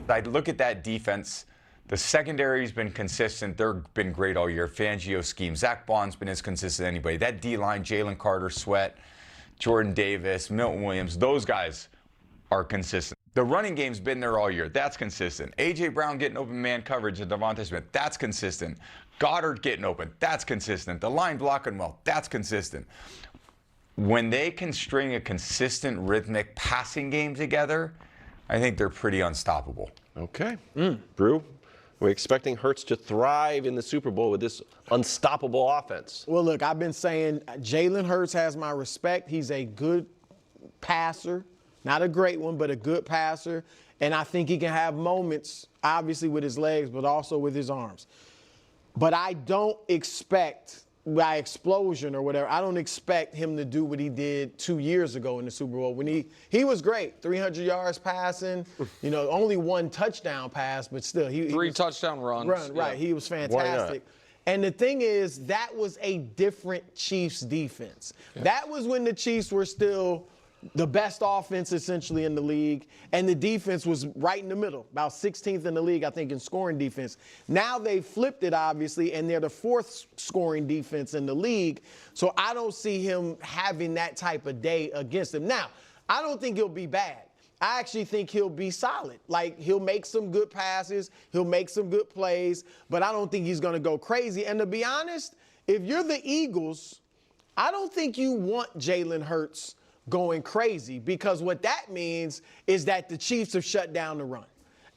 I look at that defense. The secondary's been consistent. They've been great all year. Fangio scheme. Zach Bond's been as consistent as anybody. That D-line, Jalen Carter, Sweat, Jordan Davis, Milton Williams, those guys are consistent. The running game's been there all year. That's consistent. A.J. Brown getting open man coverage and Devontae Smith. That's consistent. Goddard getting open. That's consistent. The line blocking well. That's consistent. When they can string a consistent rhythmic passing game together, I think they're pretty unstoppable. Okay. Brew, we're expecting Hurts to thrive in the Super Bowl with this unstoppable offense. Well, look, I've been saying Jalen Hurts has my respect. He's a good passer. Not a great one, but a good passer. And I think he can have moments, obviously, with his legs, but also with his arms. But I don't expect, by explosion or whatever, I don't expect him to do what he did 2 years ago in the Super Bowl when he was great, 300 yards passing, only one touchdown pass, but still. Three touchdown runs. Right, he was fantastic. And the thing is, that was a different Chiefs defense. Yeah. That was when the Chiefs were still the best offense essentially in the league, and the defense was right in the middle, about 16th in the league, I think, in scoring defense. Now they flipped it, obviously, and they're the 4th scoring defense in the league, so I don't see him having that type of day against them. Now, I don't think he'll be bad. I actually think he'll be solid. Like, he'll make some good passes, he'll make some good plays, but I don't think he's going to go crazy. And to be honest, if you're the Eagles, I don't think you want Jalen Hurts going crazy, because what that means is that the Chiefs have shut down the run.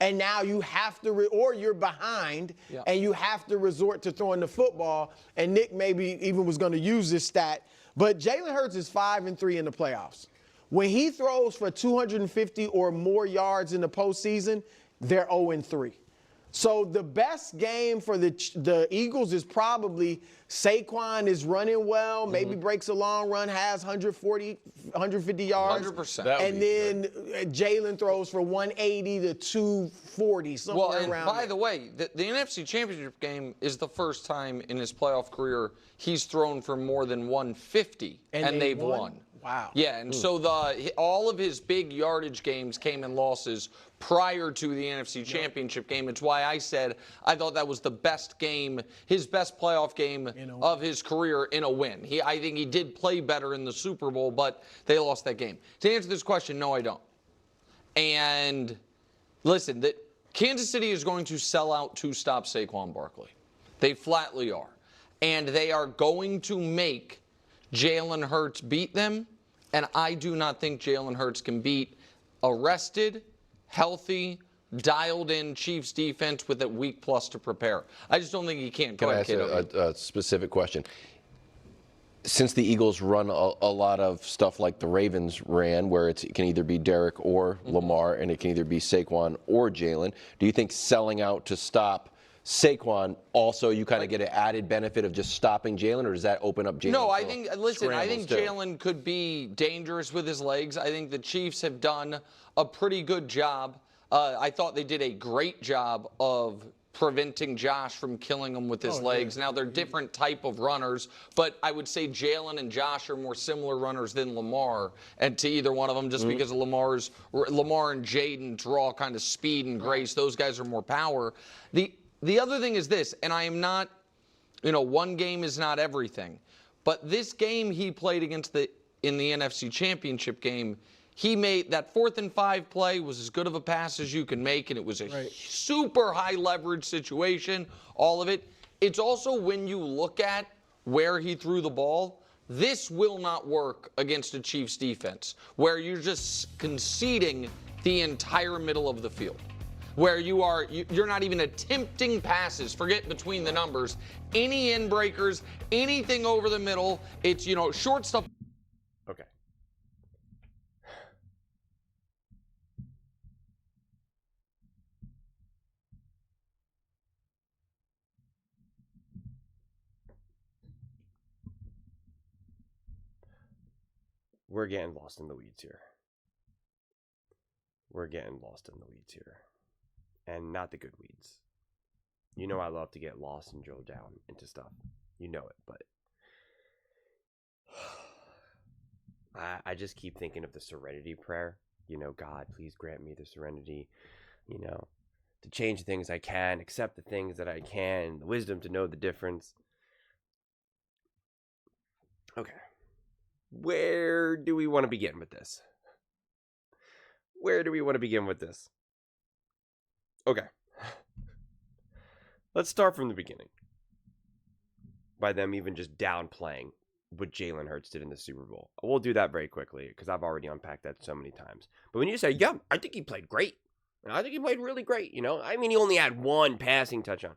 And now you have to, or you're behind, and you have to resort to throwing the football. And Nick maybe even was going to use this stat, but Jalen Hurts is 5-3 in the playoffs. When he throws for 250 or more yards in the postseason, they're 0-3. So the best game for the Eagles is probably Saquon is running well, maybe breaks a long run, has 140, 150 yards. 100%. And then Jalen throws for 180 to 240, somewhere around by the way, the NFC Championship game is the first time in his playoff career he's thrown for more than 150, and they've won. Wow. Yeah, and so all of his big yardage games came in losses prior to the NFC Championship game. It's why I said I thought that was the best game, his best playoff game of his career in a win. I think he did play better in the Super Bowl, but they lost that game. To answer this question, no, I don't. And listen, Kansas City is going to sell out to stop Saquon Barkley. They flatly are. And they are going to make Jalen Hurts beat them. And I do not think Jalen Hurts can beat a rested, healthy, dialed-in Chiefs defense with a week plus to prepare. I just don't think he can. Can I ask a specific question? Since the Eagles run a lot of stuff like the Ravens ran, where it can either be Derek or Lamar, and it can either be Saquon or Jalen, do you think selling out to stop Saquon also you kind of get an added benefit of just stopping Jalen, or does that open up Jalen? No, I think Jalen could be dangerous with his legs. I think the Chiefs have done a pretty good job. I thought they did a great job of preventing Josh from killing him with his legs. Now, they're different type of runners, but I would say Jalen and Josh are more similar runners than Lamar, and to either one of them, just because Lamar and Jaden draw kind of speed and grace. Those guys are more power. The other thing is this, and I am not, one game is not everything, but this game he played in the NFC Championship game, he made that 4th and 5 play was as good of a pass as you can make, and it was a super high leverage situation, all of it. It's also when you look at where he threw the ball, this will not work against a Chiefs defense, where you're just conceding the entire middle of the field, where you're not even attempting passes, forget between the numbers, any in breakers, anything over the middle, it's, short stuff. Okay. We're getting lost in the weeds here. And not the good weeds. I love to get lost and drill down into stuff. You know it, but I just keep thinking of the serenity prayer. God, please grant me the serenity. to change the things I can, accept the things that I can, the wisdom to know the difference. Okay. Where do we want to begin with this? Where do we want to begin with this? Okay. Let's start from the beginning. By them even just downplaying what Jalen Hurts did in the Super Bowl. We'll do that very quickly because I've already unpacked that so many times. But when you say, yeah, I think he played great. I think he played really great, you know. I mean, he only had one passing touchdown.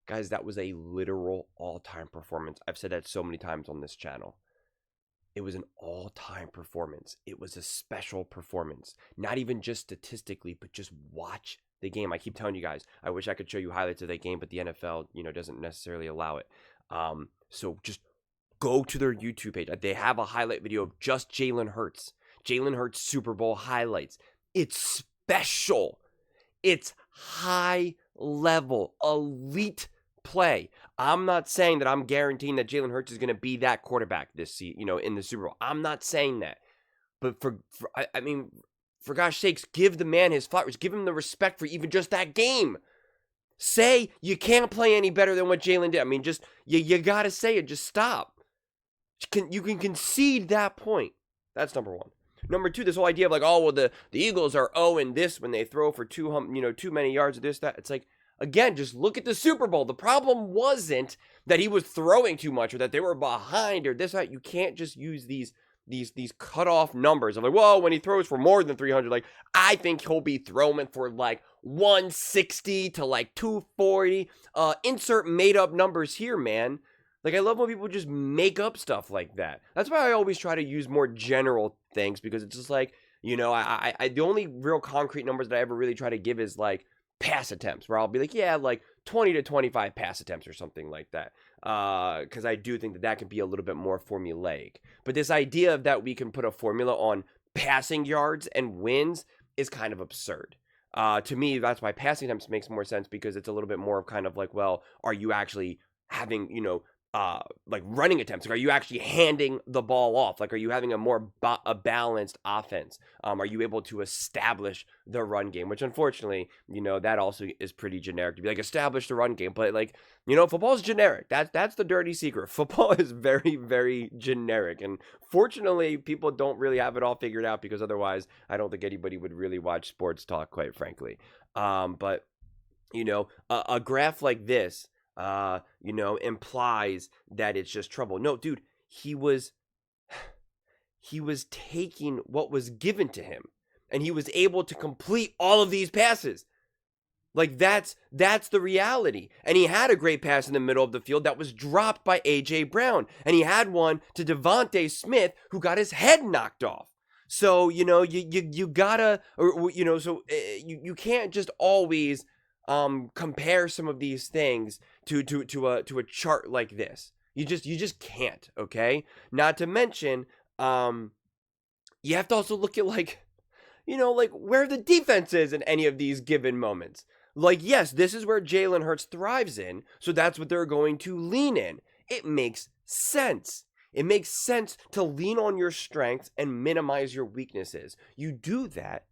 Guys, that was a literal all-time performance. I've said that so many times on this channel. It was an all-time performance. It was a special performance. Not even just statistically, but just watch the game. I keep telling you guys, I wish I could show you highlights of that game, but the NFL, doesn't necessarily allow it. So just go to their YouTube page. They have a highlight video of just Jalen Hurts. Jalen Hurts Super Bowl highlights. It's special. It's high level, elite play. I'm not saying that I'm guaranteeing that Jalen Hurts is going to be that quarterback this season, in the Super Bowl. I'm not saying that. But for gosh sakes, give the man his flowers. Give him the respect for even just that game. Say you can't play any better than what Jalen did. I mean, just you got to say it. Just stop. You can concede that point. That's number one. Number two, this whole idea of like, oh, well, the Eagles are 0 this when they throw for too many yards of this, that. It's like, again, just look at the Super Bowl. The problem wasn't that he was throwing too much or that they were behind or this, that. You can't just use these cutoff numbers of like, well, when he throws for more than 300, like, I think he'll be throwing for like 160 to like 240. Insert made up numbers here, man. Like, I love when people just make up stuff like that. That's why I always try to use more general things, because it's just like, I the only real concrete numbers that I ever really try to give is like pass attempts, where I'll be like, yeah, like 20 to 25 pass attempts or something like that. Because I do think that can be a little bit more formulaic. But this idea of that we can put a formula on passing yards and wins is kind of absurd. To me, that's why passing attempts makes more sense, because it's a little bit more of kind of like, well, are you actually having, like running attempts? Like, are you actually handing the ball off? Like, are you having a more a balanced offense? Are you able to establish the run game? Which, unfortunately, that also is pretty generic to be like, establish the run game. But like, football is generic. That's the dirty secret. Football is very, very generic. And fortunately, people don't really have it all figured out, because otherwise, I don't think anybody would really watch sports talk, quite frankly. But, a graph like this, implies that it's just trouble. No, dude, he was taking what was given to him, and he was able to complete all of these passes. Like, that's the reality. And he had a great pass in the middle of the field that was dropped by A.J. Brown, and he had one to Devontae Smith, who got his head knocked off. So, you gotta, you can't just always compare some of these things to a chart like this. You just can't, okay? Not to mention, you have to also look at like where the defense is in any of these given moments. Like, yes, this is where Jalen Hurts thrives in, so that's what they're going to lean in. It makes sense. It makes sense to lean on your strengths and minimize your weaknesses. You do that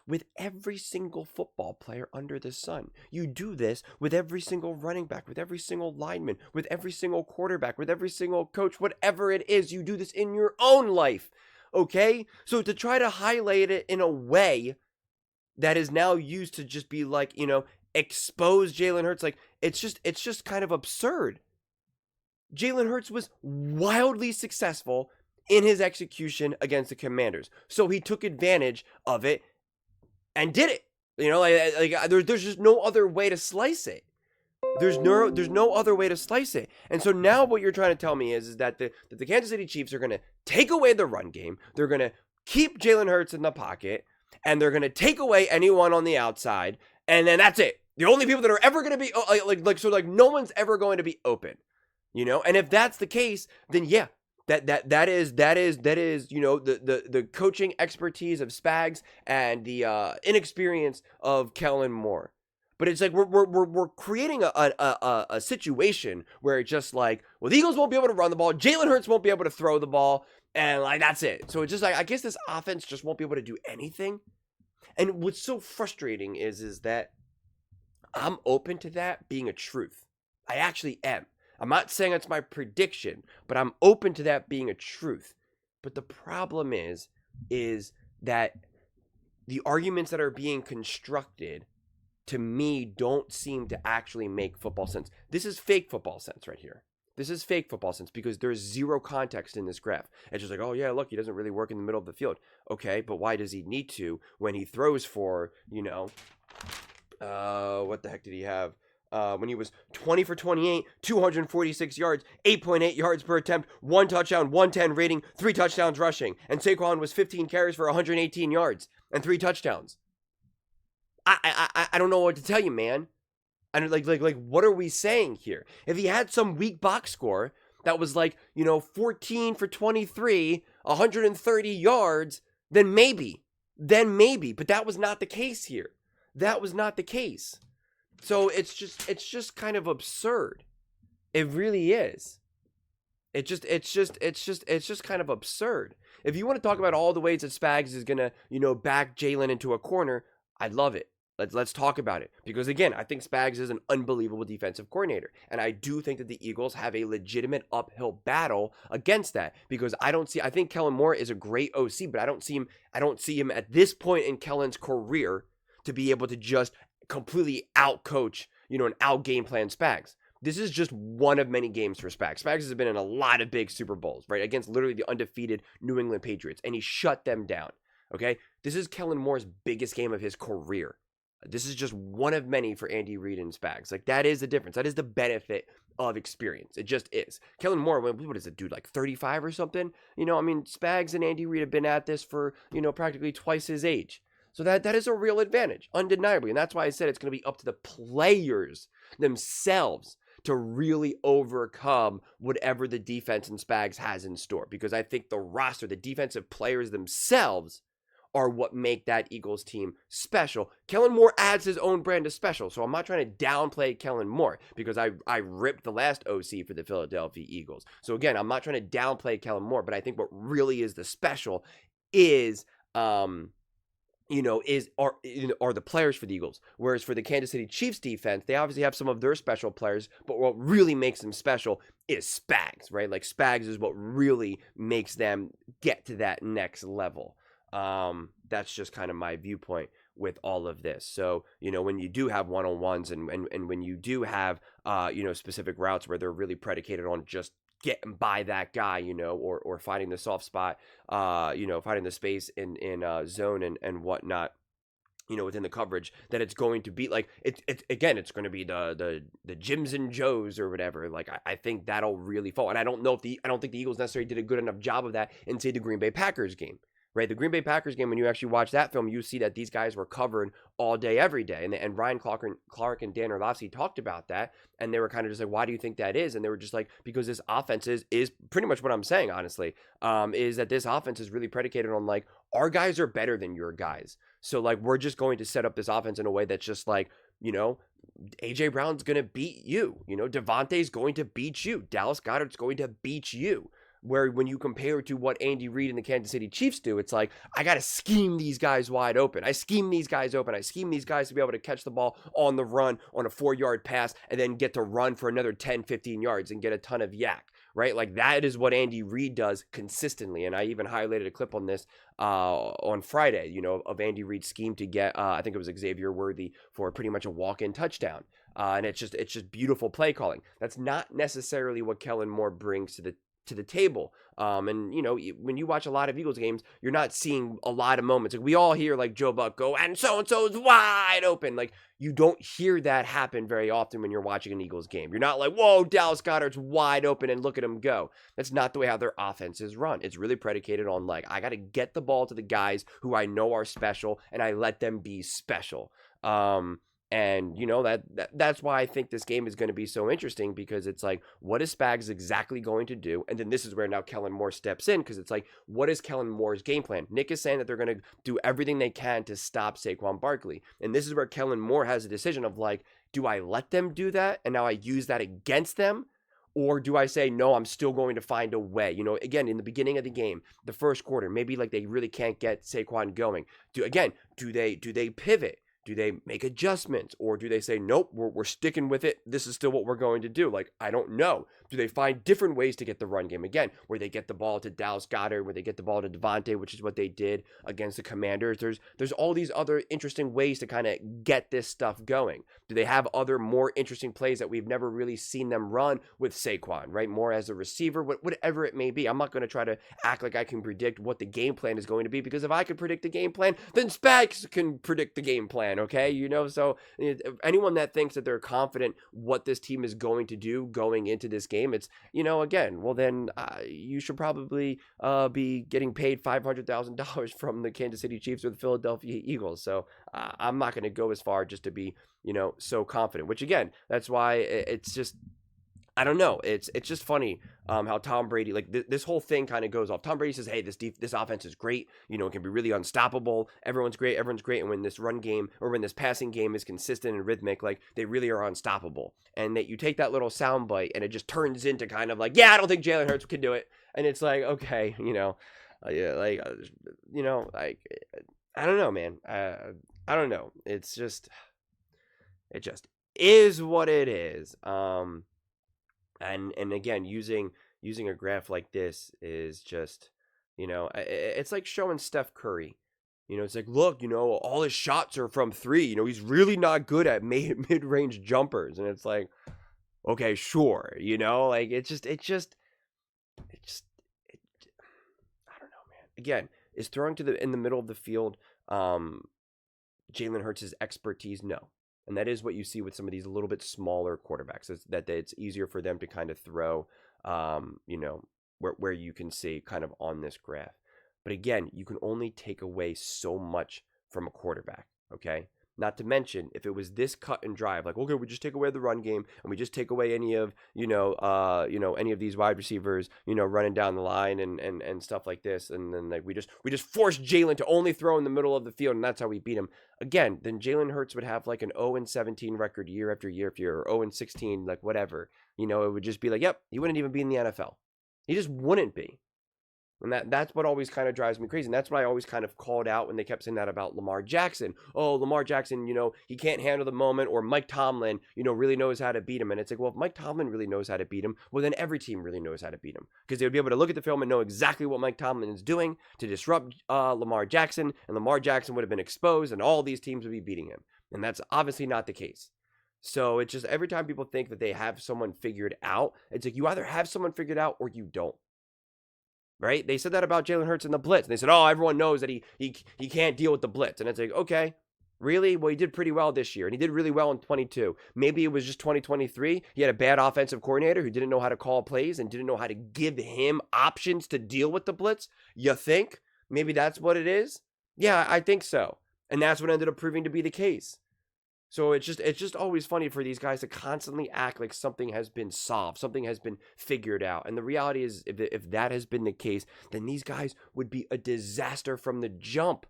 with every single football player under the sun. You do this with every single running back, with every single lineman, with every single quarterback, with every single coach, whatever it is. You do this in your own life, okay? So to try to highlight it in a way that is now used to just be like, expose Jalen Hurts, like, it's just kind of absurd. Jalen Hurts was wildly successful in his execution against the Commanders. So he took advantage of it and did it. There's just no other way to slice it. There's no other way to slice it. And so now what you're trying to tell me is that the Kansas City Chiefs are going to take away the run game. They're going to keep Jalen Hurts in the pocket, and they're going to take away anyone on the outside, and then that's it. The only people that are ever going to be like no one's ever going to be open. And if that's the case, then yeah, that is the coaching expertise of Spags and the inexperience of Kellen Moore. But it's like we're creating a situation where it's just like, well, the Eagles won't be able to run the ball, Jalen Hurts won't be able to throw the ball, and like that's it. So it's just like, I guess this offense just won't be able to do anything. And what's so frustrating is that I'm open to that being a truth. I actually am. I'm not saying that's my prediction, but I'm open to that being a truth. But the problem is that the arguments that are being constructed to me don't seem to actually make football sense. This is fake football sense right here. This is fake football sense because there's zero context in this graph. It's just like, oh yeah, look, he doesn't really work in the middle of the field. Okay, but why does he need to when he throws for, what the heck did he have? When he was 20 for 28, 246 yards, 8.8 yards per attempt, 1 touchdown, 110 rating, 3 touchdowns rushing. And Saquon was 15 carries for 118 yards and 3 touchdowns. I don't know what to tell you, man. And like what are we saying here? If he had some weak box score that was 14 for 23, 130 yards, then maybe. But that was not the case here. That was not the case. So it's just kind of absurd. It really is. It's just kind of absurd. If you want to talk about all the ways that Spags is gonna, back Jalen into a corner, I'd love it. Let's talk about it. Because again, I think Spags is an unbelievable defensive coordinator. And I do think that the Eagles have a legitimate uphill battle against that. Because I think Kellen Moore is a great OC, but I don't see him at this point in Kellen's career to be able to just completely outcoach, and out game plan Spags. This is just one of many games for Spags. Spags has been in a lot of big Super Bowls, right? Against literally the undefeated New England Patriots. And he shut them down. Okay? This is Kellen Moore's biggest game of his career. This is just one of many for Andy Reid and Spags. That is the difference. That is the benefit of experience. It just is. Kellen Moore, what is it, dude, 35 or something? Spags and Andy Reid have been at this for, practically twice his age. So that is a real advantage, undeniably. And that's why I said it's going to be up to the players themselves to really overcome whatever the defense in Spags has in store. Because I think the roster, the defensive players themselves are what make that Eagles team special. Kellen Moore adds his own brand of special. So I'm not trying to downplay Kellen Moore because I ripped the last OC for the Philadelphia Eagles. So again, I'm not trying to downplay Kellen Moore, but I think what really is the special is are the players for the Eagles. Whereas for the Kansas City Chiefs defense, they obviously have some of their special players, but what really makes them special is Spags, right? Spags is what really makes them get to that next level. That's just kind of my viewpoint with all of this. So, when you do have one-on-ones and when you do have, specific routes where they're really predicated on just getting by that guy, or finding the soft spot, finding the space in zone and whatnot, within the coverage, that it's going to be it's going to be the Jims and Joes or whatever. I think that'll really fall. And I don't think the Eagles necessarily did a good enough job of that in, say, the Green Bay Packers game. Right, the Green Bay Packers game, when you actually watch that film, you see that these guys were covered all day, every day. And Ryan Clark and Dan Orlovsky talked about that, and they were kind of just like, why do you think that is? And they were just like, because this offense is pretty much what I'm saying, honestly, is that this offense is really predicated on, our guys are better than your guys. So, we're just going to set up this offense in a way that's just A.J. Brown's going to beat you. Devontae's going to beat you. Dallas Goedert's going to beat you. Where when you compare to what Andy Reid and the Kansas City Chiefs do, it's I got to scheme these guys wide open. I scheme these guys open. I scheme these guys to be able to catch the ball on the run on a 4-yard pass and then get to run for another 10, 15 yards and get a ton of yak, right? That is what Andy Reid does consistently. And I even highlighted a clip on this on Friday, of Andy Reid's scheme to get, I think it was Xavier Worthy for pretty much a walk-in touchdown. And it's just beautiful play calling. That's not necessarily what Kellen Moore brings to the table. And when you watch a lot of Eagles games, you're not seeing a lot of moments. We all hear Joe Buck go, and so-and-so's wide open. You don't hear that happen very often when you're watching an Eagles game. You're not whoa, Dallas Goedert's wide open and look at him go. That's not the way how their offense is run. It's really predicated on I got to get the ball to the guys who I know are special, and I let them be special. And, that's why I think this game is going to be so interesting, because it's what is Spags exactly going to do? And then this is where now Kellen Moore steps in, because it's what is Kellen Moore's game plan? Nick is saying that they're going to do everything they can to stop Saquon Barkley. And this is where Kellen Moore has a decision of do I let them do that? And now I use that against them? Or do I say, no, I'm still going to find a way? Again, in the beginning of the game, the first quarter, maybe they really can't get Saquon going. Do they pivot? Do they make adjustments, or do they say, nope, we're sticking with it, this is still what we're going to do? Like, I don't know. Do they find different ways to get the run game? Again, where they get the ball to Dallas Goedert, where they get the ball to Devontae, which is what they did against the Commanders. There's all these other interesting ways to kind of get this stuff going. Do they have other more interesting plays that we've never really seen them run with Saquon, right? More as a receiver, whatever it may be. I'm not going to try to act like I can predict what the game plan is going to be, because if I could predict the game plan, then Spags can predict the game plan, okay? So anyone that thinks that they're confident what this team is going to do going into this game, it's, again, well, then you should probably be getting paid $500,000 from the Kansas City Chiefs or the Philadelphia Eagles. So I'm not going to go as far just to be, so confident, which again, that's why it's just, I don't know. It's just funny how Tom Brady, like this whole thing kind of goes off. Tom Brady says, hey, this offense is great. It can be really unstoppable. Everyone's great. And when this run game or when this passing game is consistent and rhythmic, like they really are unstoppable. And that you take that little soundbite and it just turns into kind of like, yeah, I don't think Jalen Hurts can do it. And it's like, okay, like, I don't know, man. I don't know. It just is what it is. And again, using a graph like this is just, it's like showing Steph Curry. It's like, look, all his shots are from 3. He's really not good at mid-range jumpers. And it's like, okay, sure. Like I don't know, man. Again, is throwing in the middle of the field Jalen Hurts' expertise? No. And that is what you see with some of these a little bit smaller quarterbacks, is that it's easier for them to kind of throw, where you can see kind of on this graph. But again, you can only take away so much from a quarterback, okay? Not to mention, if it was this cut and drive, like, okay, we just take away the run game and we just take away any of, any of these wide receivers, running down the line and stuff like this. And then like we just force Jalen to only throw in the middle of the field, and that's how we beat him. Again, then Jalen Hurts would have like an 0-17 record year after year after year, or 0-16, like whatever. It would just be like, yep, he wouldn't even be in the NFL. He just wouldn't be. And that's what always kind of drives me crazy. And that's what I always kind of called out when they kept saying that about Lamar Jackson. Oh, Lamar Jackson, he can't handle the moment. Or Mike Tomlin, really knows how to beat him. And it's like, well, if Mike Tomlin really knows how to beat him, well, then every team really knows how to beat him. Because they would be able to look at the film and know exactly what Mike Tomlin is doing to disrupt Lamar Jackson. And Lamar Jackson would have been exposed, and all these teams would be beating him. And that's obviously not the case. So it's just every time people think that they have someone figured out, it's like you either have someone figured out or you don't. Right? They said that about Jalen Hurts in the blitz. And they said, oh, everyone knows that he can't deal with the blitz. And it's like, okay, really? Well, he did pretty well this year. And he did really well in 22. Maybe it was just 2023. He had a bad offensive coordinator who didn't know how to call plays and didn't know how to give him options to deal with the blitz. You think? Maybe that's what it is? Yeah, I think so. And that's what ended up proving to be the case. So it's just always funny for these guys to constantly act like something has been solved, something has been figured out. And the reality is, if that has been the case, then these guys would be a disaster from the jump.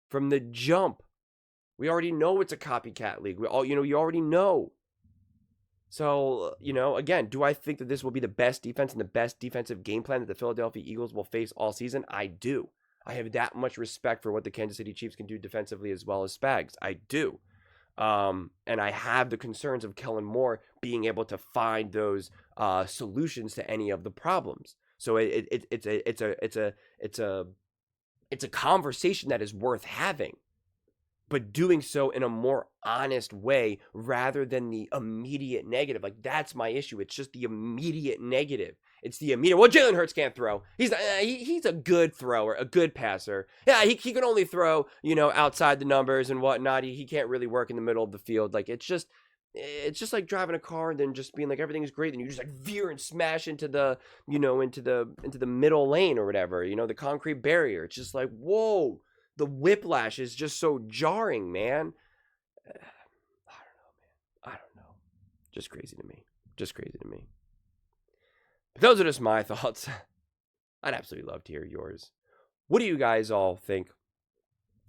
From the jump. We already know it's a copycat league. You already know. So, again, do I think that this will be the best defense and the best defensive game plan that the Philadelphia Eagles will face all season? I do. I have that much respect for what the Kansas City Chiefs can do defensively as well as Spags. I do. And I have the concerns of Kellen Moore being able to find those solutions to any of the problems. So it's a conversation that is worth having, but doing so in a more honest way rather than the immediate negative. Like, that's my issue. It's just the immediate negative. It's the immediate, well, Jalen Hurts can't throw. He's a good thrower, a good passer. Yeah, he can only throw, outside the numbers and whatnot. He can't really work in the middle of the field. Like, it's just like driving a car and then just being like, everything is great. Then you just like veer and smash into the, into the middle lane or whatever, the concrete barrier. It's just like, whoa, the whiplash is just so jarring, man. I don't know. Just crazy to me. But those are just my thoughts. I'd absolutely love to hear yours. What do you guys all think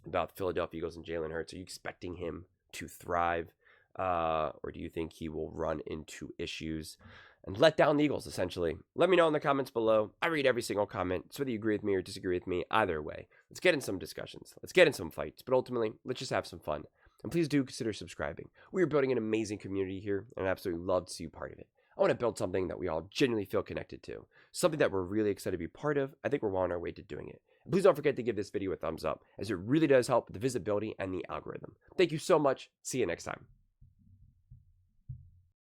about the Philadelphia Eagles and Jalen Hurts? Are you expecting him to thrive? Or do you think he will run into issues and let down the Eagles, essentially? Let me know in the comments below. I read every single comment. So whether you agree with me or disagree with me, either way, let's get in some discussions. Let's get in some fights. But ultimately, let's just have some fun. And please do consider subscribing. We are building an amazing community here, and I'd absolutely love to see you part of it. I want to build something that we all genuinely feel connected to, something that we're really excited to be part of. I think we're well on our way to doing it. And please don't forget to give this video a thumbs up, as it really does help the visibility and the algorithm. Thank you so much. See you next time.